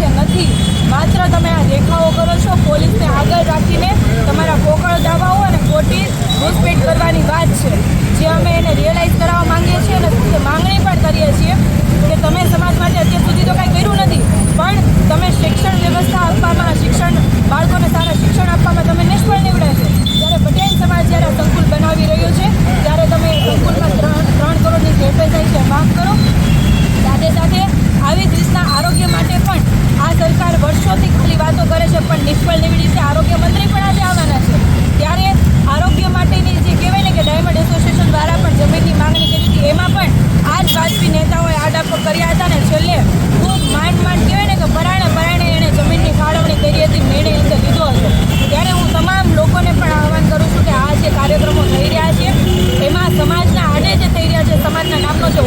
છે નથી। માત્ર તમે આ દેખાવો કરો છો, પોલીસને આગળ રાખીને તમારા પોકળ દાવાઓ અને ખોટી ઘૂસપેઠ કરવાની વાત છે, જે અમે એને રિયલાઇઝ કરાવવા માંગીએ છીએ અને માંગણી પણ કરીએ છીએ કે તમે સમાજ માટે અત્યાર સુધી તો કાંઈ કર્યું નથી, પણ તમે શિક્ષણ વ્યવસ્થા આપવામાં, બાળકોને સારા શિક્ષણ આપવામાં તમે નિષ્ફળ નીવડ્યા છો। ત્યારે પટેલ સમાજ જ્યારે સંકુલ બનાવી રહ્યો છે ત્યારે તમે સંકુલમાં 3 કરોડની જે FSI છે માફ કરો। સાથે સાથે આવી જ રીતના આરોગ્ય માટે પણ આ સરકાર વર્ષોથી ખાલી વાતો કરે છે પણ નિષ્ફળ નીવડી છે। આરોગ્ય મંત્રી પણ આજે આવવાના છે, ત્યારે આરોગ્ય માટેની જે કહેવાય ને કે ડાયમંડ એસોસિએશન દ્વારા પણ જમીનની માંગણી કરી હતી, એમાં પણ આ જ ભાજપી નેતાઓએ આડાપો કર્યા હતા ને છેલ્લે ખૂબ માંડ કહેવાય ને કે પરાણે એણે જમીનની ફાળવણી કરી હતી, નિર્ણય અંદર લીધો હતો। ત્યારે હું તમામ લોકોને પણ આહવાન કરું છું કે આ જે કાર્યક્રમો થઈ રહ્યા છે એમાં સમાજના આડે જે થઈ રહ્યા છે, સમાજના નામનો જે